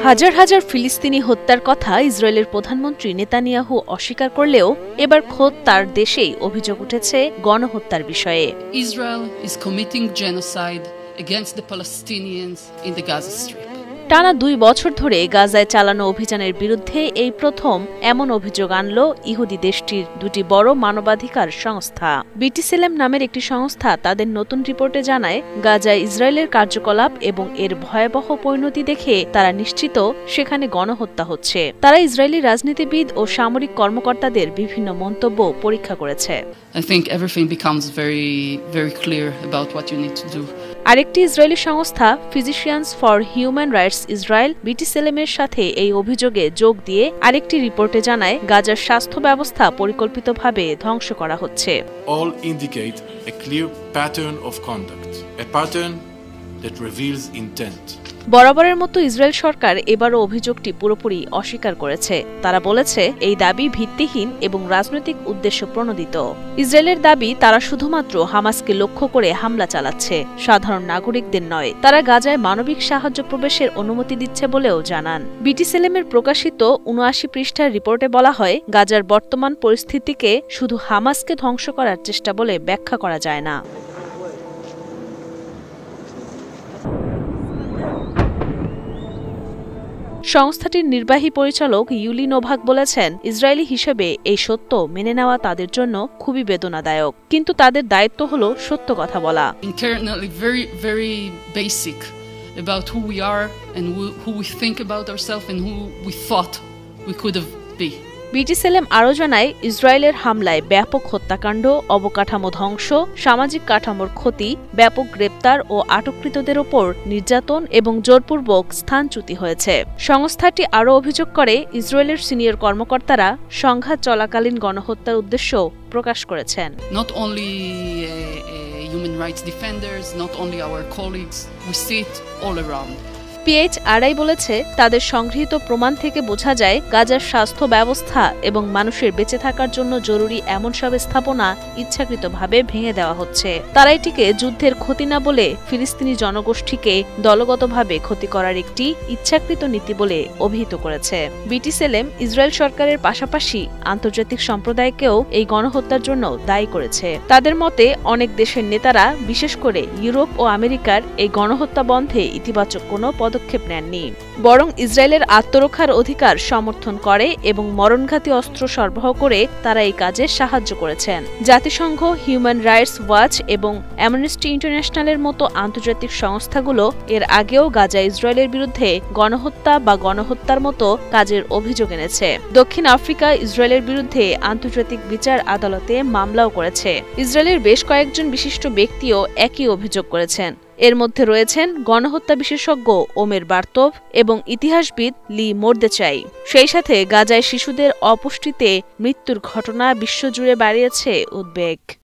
হাজার হাজার ফিলিস্তিনি হত্যার কথা ইসরায়েলের প্রধানমন্ত্রী নেতানিয়াহু অস্বীকার করলেও এবার খোদ তার দেশেই অভিযোগ উঠেছে গণহত্যার বিষয়ে। Israel is committing genocide against the Palestinians in the Gaza Strip. টানা 2 বছর ধরে গাজায় চালানো অভিযানের বিরুদ্ধে এই প্রথম এমন অভিযোগ আনল ইহুদি দেশটির দুটি বড় মানবাধিকার সংস্থা। বিটিসেলেম নামের একটি সংস্থা তাদের নতুন রিপোর্টে জানায়, গাজায় ইসরায়েলের কার্যকলাপ এবং এর ভয়াবহ পরিণতি দেখে তারা নিশ্চিত সেখানে গণহত্যা হচ্ছে। তারা ইসরায়েলি রাজনীতিবিদ ও সামরিক কর্মকর্তাদের বিভিন্ন মন্তব্য পরীক্ষা করেছে। I think everything becomes very clear about what you need to do. আরেকটি ইসরায়েলি সংস্থা physicians for human rights Israel বিটিসেলেমের সাথে এই অভিযোগে যোগ দিয়ে আরেকটি রিপোর্টে জানায়, গাজার স্বাস্থ্য ব্যবস্থা পরিকল্পিতভাবে ধ্বংস করা হচ্ছে। All indicate a clear pattern of conduct, a pattern that reveals intent. বরাবরের মতো ইসরায়েল সরকার এবারও অভিযোগটি পুরোপুরি অস্বীকার করেছে। তারা বলেছে এই দাবি ভিত্তিহীন এবং রাজনৈতিক উদ্দেশ্য প্রণোদিত। ইসরায়েলের দাবি তারা শুধুমাত্র হামাসকে লক্ষ্য করে হামলা চালাচ্ছে, সাধারণ নাগরিকদের নয়। তারা গাজায় মানবিক সাহায্য প্রবেশের অনুমতি দিচ্ছে বলেও জানান। বিটিসেলেমের প্রকাশিত ৭৯ পৃষ্ঠার রিপোর্টে বলা হয়, গাজার বর্তমান পরিস্থিতিকে শুধু হামাসকে ধ্বংস করার চেষ্টা বলে ব্যাখ্যা করা যায় না। সংস্থাটির নির্বাহী পরিচালক ইউলি নোভাক বলেছেন, ইসরায়েলি হিসেবে এই সত্য মেনে নেওয়া তাদের জন্য খুবই বেদনাদায়ক, কিন্তু তাদের দায়িত্ব হলো সত্য কথা বলা। Internally very basic about who we are and who we think about ourselves and who we thought we could have been. বিটিসেলেম আরও জানায়, ইসরায়েলের হামলায় ব্যাপক হত্যাকাণ্ড, অবকাঠামো ধ্বংস, সামাজিক কাঠামোর ক্ষতি, ব্যাপক গ্রেপ্তার ও আটককৃতদের ওপর নির্যাতন এবং জোরপূর্বক স্থানচ্যুতি হয়েছে। সংস্থাটি আরও অভিযোগ করে, ইসরায়েলের সিনিয়র কর্মকর্তারা সংঘাত চলাকালীন গণহত্যার উদ্দেশ্য প্রকাশ করেছেন। Not only human rights defenders, not only our colleagues, we see it all around. PHRI বলেছে, তাদের সংগৃহীত প্রমাণ থেকে বোঝা যায়, গাজার স্বাস্থ্য ব্যবস্থা এবং মানুষের বেঁচে থাকার জন্য জরুরি এমন সব স্থাপনা ইচ্ছাকৃতভাবে ভেঙে দেওয়া হচ্ছে। তারা এটিকে যুদ্ধের ক্ষতি না বলে ফিলিস্তিনি জনগোষ্ঠীকে দলগতভাবে ক্ষতি করার একটি ইচ্ছাকৃত নীতি বলে অভিহিত করেছে। বিটিসেলেম ইসরায়েল সরকারের পাশাপাশি আন্তর্জাতিক সম্প্রদায়কেও এই গণহত্যার জন্য দায়ী করেছে। তাদের মতে, অনেক দেশের নেতারা, বিশেষ করে ইউরোপ ও আমেরিকার এই গণহত্যা বন্ধে ইতিবাচক কোনো পদক্ষেপ নেননি, বরং ইসরায়েলের আত্মরক্ষার অধিকার সমর্থন করে এবং মরণঘাতী অস্ত্র সরবরাহ করে তারা এই কাজে সাহায্য করেছেন। জাতিসংঘ, হিউম্যান রাইটস ওয়াচ এবং অ্যামনেস্টি ইন্টারন্যাশনালের মতো আন্তর্জাতিক সংস্থাগুলো এর আগেও গাজা ইসরায়েলের বিরুদ্ধে গণহত্যা বা গণহত্যার মতো কাজের অভিযোগ এনেছে। দক্ষিণ আফ্রিকা ইসরায়েলের বিরুদ্ধে আন্তর্জাতিক বিচার আদালতে মামলাও করেছে। ইসরায়েলের বেশ কয়েকজন বিশিষ্ট ব্যক্তিও একই অভিযোগ করেছেন। এর মধ্যে রয়েছেন গণহত্যা বিশেষজ্ঞ ওমের বার্তভ এবং ইতিহাসবিদ লি মোর্দেচাই। সেই সাথে গাজায় শিশুদের অপুষ্টিতে মৃত্যুর ঘটনা বিশ্বজুড়ে বাড়িয়েছে উদ্বেগ।